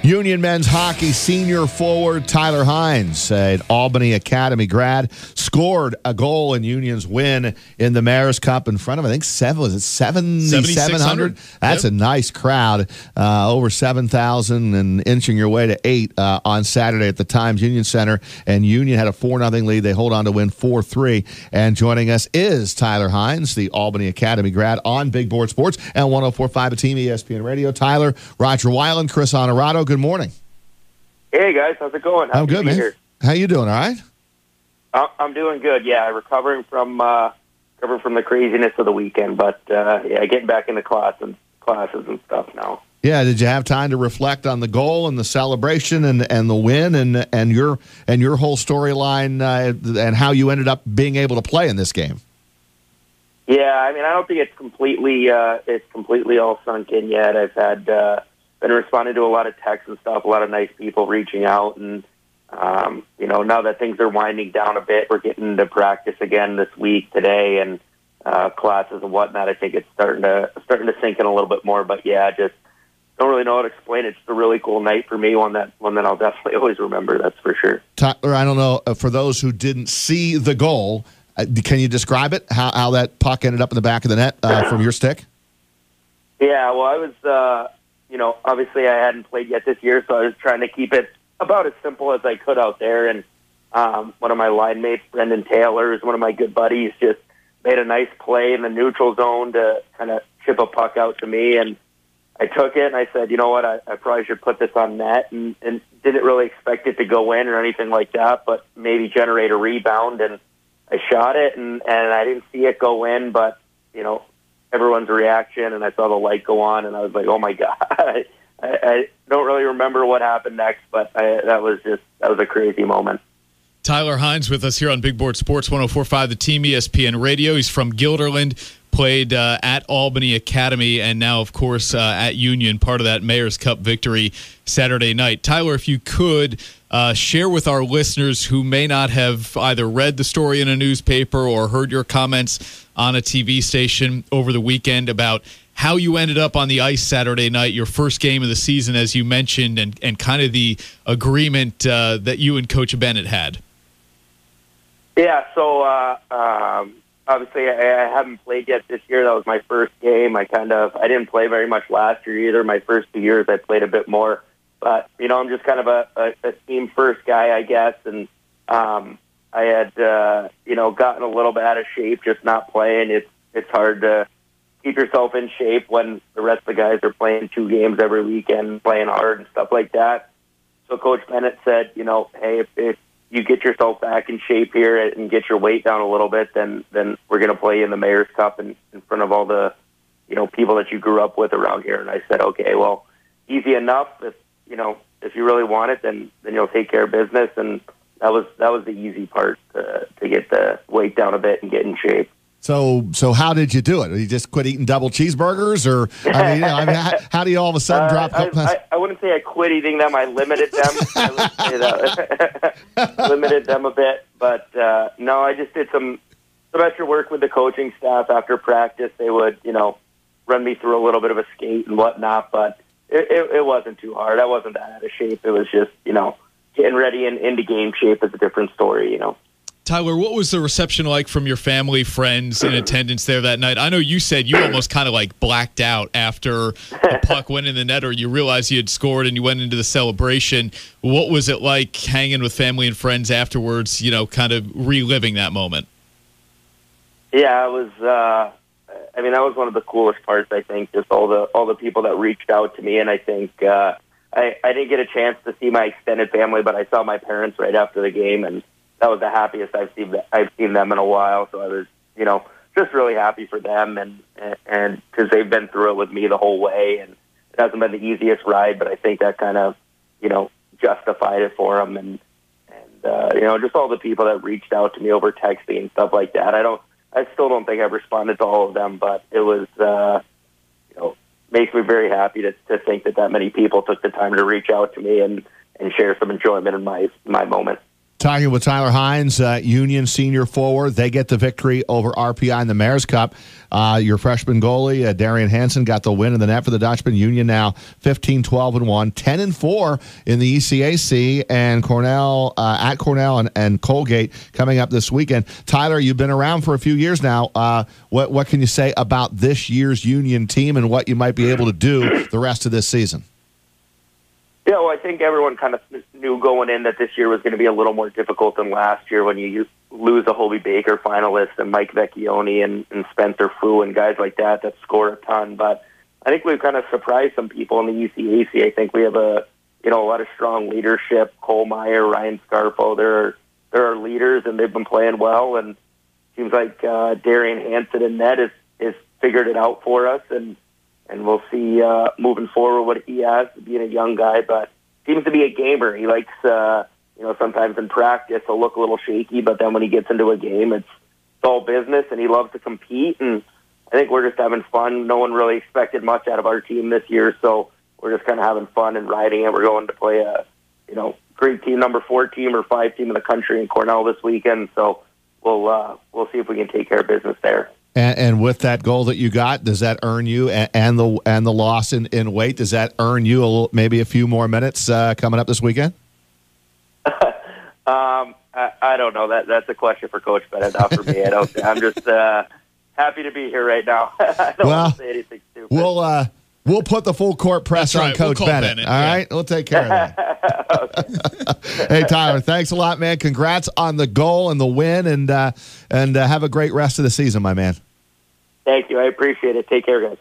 Union men's hockey senior forward Tyler Hynes, an Albany Academy grad, scored a goal in Union's win in the Mayor's Cup in front of, I think, 7,700? That's a nice crowd. Over 7,000 and inching your way to 8 on Saturday at the Times Union Center. And Union had a 4-0 lead. They hold on to win 4-3. And joining us is Tyler Hynes, the Albany Academy grad on Big Board Sports and 104.5 at Team ESPN Radio. Tyler, Roger Weiland, Chris Honorado, good morning. Hey, guys. How's it going? I'm good, man. Here. How you doing, all right? I'm doing good, yeah. Recovering from the craziness of the weekend, but getting back into classes and stuff now. Yeah, did you have time to reflect on the goal and the celebration and the win and your whole storyline and how you ended up being able to play in this game? Yeah, I mean, I don't think it's completely all sunk in yet. I've had been responding to a lot of texts and stuff, a lot of nice people reaching out, and now that things are winding down a bit, we're getting to practice again this week, today, and classes and whatnot. I think it's starting to sink in a little bit more. But yeah, just don't really know how to explain it. It's just a really cool night for me, one that I'll definitely always remember. That's for sure. Tyler, I don't know, for those who didn't see the goal, can you describe it? How that puck ended up in the back of the net from your stick? Yeah, well, I was, obviously I hadn't played yet this year, so I was trying to keep it about as simple as I could out there. And one of my line mates, Brendan Taylor, is one of my good buddies, just made a nice play in the neutral zone to kind of chip a puck out to me. And I took it and I said, you know what, I probably should put this on net, and didn't really expect it to go in or anything like that, but maybe generate a rebound. And I shot it and I didn't see it go in, but, everyone's reaction, and I saw the light go on, and I was like, oh my God. I don't really remember what happened next, but that was a crazy moment. Tyler Hynes with us here on Big Board Sports 104.5, the Team ESPN Radio. He's from Guilderland, played at Albany Academy, and now, of course, at Union, part of that Mayor's Cup victory Saturday night. Tyler, if you could share with our listeners who may not have either read the story in a newspaper or heard your comments on a TV station over the weekend about how you ended up on the ice Saturday night, your first game of the season, as you mentioned, and kind of the agreement that you and Coach Bennett had. Yeah, so obviously I haven't played yet this year. That was my first game. I didn't play very much last year either. My first 2 years I played a bit more. But, I'm just kind of a team first guy, I guess. And I had, gotten a little bit out of shape just not playing. It's hard to keep yourself in shape when the rest of the guys are playing 2 games every weekend, playing hard and stuff like that. So Coach Bennett said, hey, if you get yourself back in shape here and get your weight down a little bit, then we're going to play in the Mayor's Cup in front of all the, people that you grew up with around here. And I said, okay, well, easy enough. If you really want it, then you'll take care of business. And that was the easy part to get the weight down a bit and get in shape. So how did you do it? Did you just quit eating double cheeseburgers, or how do you all of a sudden drop? I wouldn't say I quit eating them. I limited them. Limited them a bit, but no, I just did some extra work with the coaching staff after practice. They would, run me through a little bit of a skate and whatnot, but it wasn't too hard. I wasn't that out of shape. It was just, getting ready and into game shape is a different story, Tyler, what was the reception like from your family, friends in attendance there that night? I know you said you almost kind of like blacked out after the puck went in the net, or you realized you had scored and you went into the celebration. What was it like hanging with family and friends afterwards, kind of reliving that moment? Yeah, it was, that was one of the coolest parts, I think, just all the people that reached out to me. And I think I didn't get a chance to see my extended family, but I saw my parents right after the game, and that was the happiest I've seen them in a while. So I was, just really happy for them, and because they've been through it with me the whole way, and it hasn't been the easiest ride, but I think that kind of, justified it for them, and just all the people that reached out to me over texting and stuff like that. I still don't think I've responded to all of them, but it was, makes me very happy to think that many people took the time to reach out to me and share some enjoyment in my moment. Talking with Tyler Hynes, Union senior forward. They get the victory over RPI in the Mayor's Cup. Your freshman goalie, Darian Hansen, got the win in the net for the Dutchman. Union now 15-12-1, 10-4 in the ECAC, and Cornell at Cornell and Colgate coming up this weekend. Tyler, you've been around for a few years now. What can you say about this year's Union team and what you might be able to do the rest of this season? Yeah, well, I think everyone kind of knew going in that this year was going to be a little more difficult than last year when you lose a Hobie Baker finalist and Mike Vecchione and Spencer Fu and guys like that score a ton. But I think we've kind of surprised some people in the UCAC. I think we have a lot of strong leadership. Cole Meyer, Ryan Scarfo, they're our leaders, and they've been playing well. And it seems like Darian Hansen in net has figured it out for us, and we'll see moving forward what he has, being a young guy, but seems to be a gamer. He likes, sometimes in practice he'll look a little shaky, but then when he gets into a game, it's all business, and he loves to compete. And I think we're just having fun. No one really expected much out of our team this year, so we're just kind of having fun and riding it. We're going to play a, great team, number 4 team or 5 team in the country in Cornell this weekend. So we'll see if we can take care of business there. And with that goal that you got, does that earn you and the loss in weight? Does that earn you maybe a few more minutes coming up this weekent? I don't know. That's a question for Coach Bennett, not for me. I'm just happy to be here right now. I don't want to say anything stupid. We'll put the full court press on Coach Bennett. All right, we'll take care of that. Hey, Tyler, thanks a lot, man. Congrats on the goal and the win, and have a great rest of the season, my man. Thank you. I appreciate it. Take care, guys.